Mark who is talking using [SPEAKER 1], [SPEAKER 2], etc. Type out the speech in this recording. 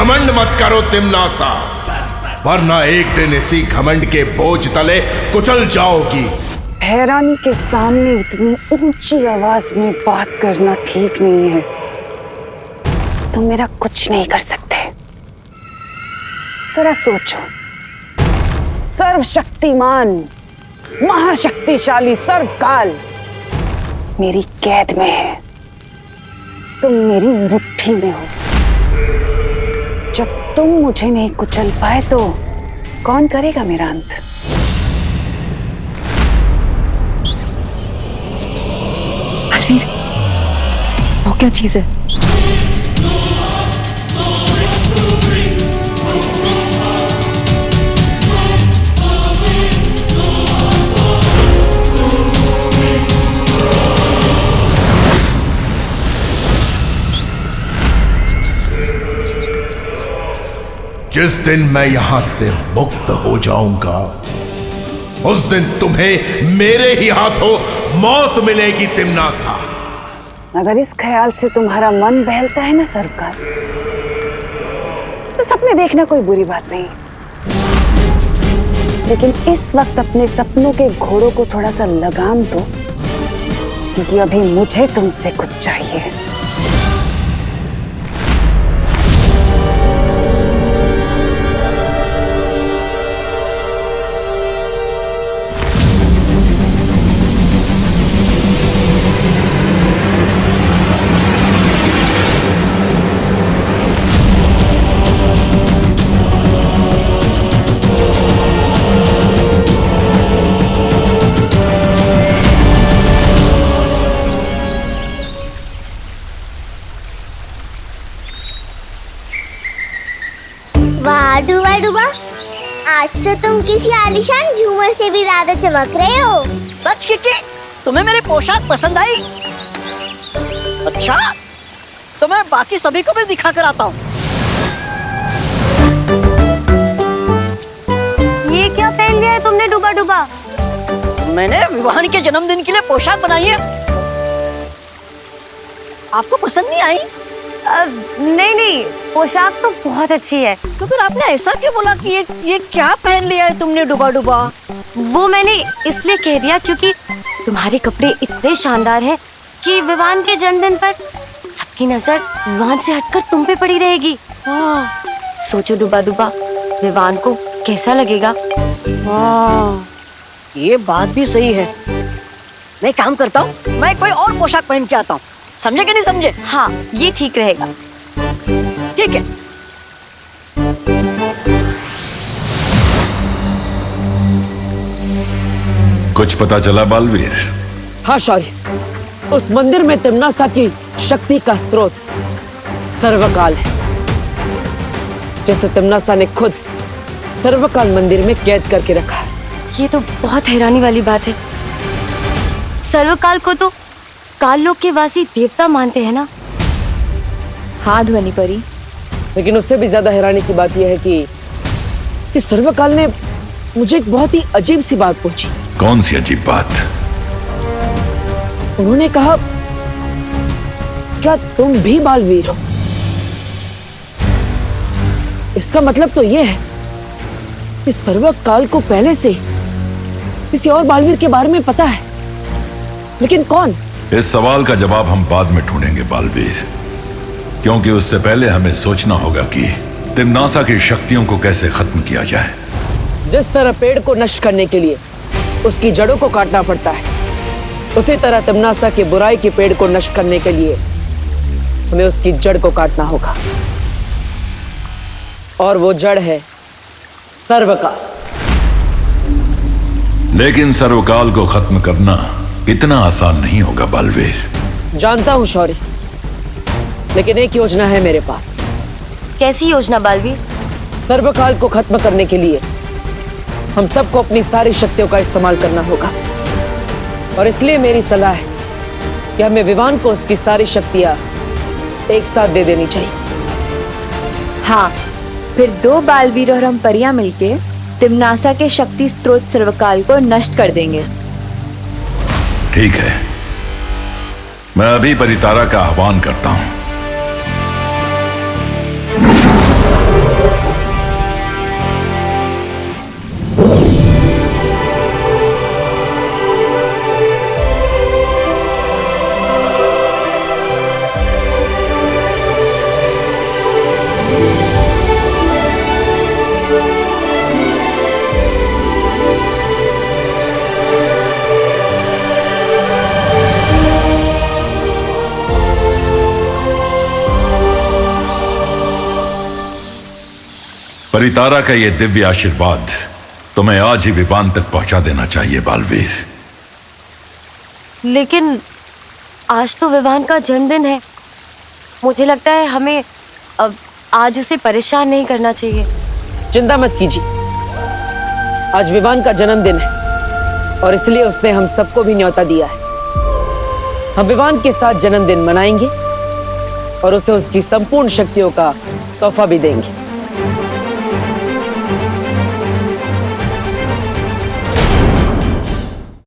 [SPEAKER 1] घमंड मत करो तिम्नासा, वरना एक दिन इसी घमंड के बोझ तले कुचल जाओगी।
[SPEAKER 2] हैरानी के सामने इतनी ऊंची आवाज में बात करना ठीक नहीं है। तुम मेरा कुछ नहीं कर सकते। जरा सोचो, सर्वशक्तिमान महाशक्तिशाली सर्वकाल मेरी कैद में है, तुम मेरी मुट्ठी में हो। जब तुम मुझे नहीं कुचल पाए तो कौन करेगा मेरा अंत?
[SPEAKER 3] बलवीर, वो क्या चीज है?
[SPEAKER 1] जिस दिन मैं यहां से मुक्त हो जाऊंगा, उस दिन तुम्हें मेरे ही हाथों मौत मिलेगी तिम्नासा।
[SPEAKER 2] अगर इस ख्याल से तुम्हारा मन बहलता है ना सरकार, तो सपने देखना कोई बुरी बात नहीं, लेकिन इस वक्त अपने सपनों के घोड़ों को थोड़ा सा लगाम दो, क्योंकि अभी मुझे तुमसे कुछ चाहिए।
[SPEAKER 4] वाह डूबा डूबा, आज तो तुम किसी आलीशान झूमर से भी ज्यादा चमक रहे हो।
[SPEAKER 5] सच किकी, तुम्हें मेरी पोशाक पसंद आई? अच्छा, तो मैं बाकी सभी को भी दिखा कर आता हूँ।
[SPEAKER 6] ये क्या पहन लिया है तुमने डूबा डूबा?
[SPEAKER 5] मैंने विवाहन के जन्मदिन के लिए पोशाक बनाई है। आपको पसंद नहीं आई?
[SPEAKER 6] नहीं नहीं, पोशाक तो बहुत अच्छी है।
[SPEAKER 5] तो फिर आपने ऐसा क्यों बोला कि ये क्या पहन लिया है तुमने डूबा डूबा?
[SPEAKER 6] वो मैंने इसलिए कह दिया क्योंकि तुम्हारे कपड़े इतने शानदार हैं कि विवान के जन्मदिन पर सबकी नजर विवान से हटकर तुम पे पड़ी रहेगी। सोचो डूबा डूबा, विवान को कैसा लगेगा?
[SPEAKER 5] ये बात भी सही है। मैं काम करता हूँ, मैं कोई और पोशाक पहन के आता हूँ। समझे कि नहीं समझे?
[SPEAKER 6] हाँ, ये ठीक रहेगा।
[SPEAKER 5] ठीक है।
[SPEAKER 1] कुछ पता चला बालवीर?
[SPEAKER 7] हाँ शौर्य, उस मंदिर में तिम्नासा की शक्ति का स्रोत सर्वकाल है, जैसे तिम्नासा ने खुद सर्वकाल मंदिर में कैद करके रखा है।
[SPEAKER 6] ये तो बहुत हैरानी वाली बात है। सर्वकाल को तो काल लोक के वासी देवता मानते हैं ना?
[SPEAKER 3] हाँ ध्वनि परी,
[SPEAKER 7] लेकिन उससे भी ज्यादा हैरानी की बात यह है कि सर्वकाल ने मुझे एक बहुत ही अजीब सी बात पूछी।
[SPEAKER 1] कौन सी अजीब बात?
[SPEAKER 7] उन्होंने कहा, क्या तुम भी बालवीर हो? इसका मतलब तो यह है कि सर्वकाल को पहले से किसी और बालवीर के बारे में पता है, लेकिन कौन?
[SPEAKER 1] इस सवाल का जवाब हम बाद में ढूंढेंगे बालवीर, क्योंकि उससे पहले हमें सोचना होगा कि तिम्नासा की शक्तियों को कैसे खत्म किया जाए।
[SPEAKER 7] जिस तरह पेड़ को नष्ट करने के लिए उसकी जड़ों को काटना पड़ता है, उसी तरह तिम्नासा की बुराई के पेड़ को नष्ट करने के लिए हमें उसकी जड़ को काटना होगा, और वो जड़ है सर्वकाल।
[SPEAKER 1] लेकिन सर्वकाल को खत्म करना इतना आसान नहीं होगा बालवीर।
[SPEAKER 7] जानता हूं शौर्य, लेकिन एक योजना है मेरे पास।
[SPEAKER 6] कैसी योजना बालवीर?
[SPEAKER 7] सर्वकाल को खत्म करने के लिए हम सबको अपनी सारी शक्तियों का इस्तेमाल करना होगा, और इसलिए मेरी सलाह है कि हमें विवान को उसकी सारी शक्तियां एक साथ दे देनी चाहिए।
[SPEAKER 3] हाँ, फिर दो बालवीर और हम परियां मिलके तिम्नासा के शक्ति स्रोत सर्वकाल को नष्ट कर देंगे।
[SPEAKER 1] ठीक है, मैं अभी परितारा का आह्वान करता हूं। परितारा का ये दिव्य आशीर्वाद तुम्हें आज ही विवान तक पहुंचा देना चाहिए बालवीर।
[SPEAKER 6] लेकिन आज तो विवान का जन्मदिन है। मुझे लगता है हमें अब आज उसे परेशान नहीं करना चाहिए।
[SPEAKER 7] चिंता मत कीजिए, आज विवान का जन्मदिन है और इसलिए उसने हम सबको भी न्योता दिया है। हम विवान के साथ जन्मदिन मनाएंगे और उसे उसकी संपूर्ण शक्तियों का तोहफा भी देंगे।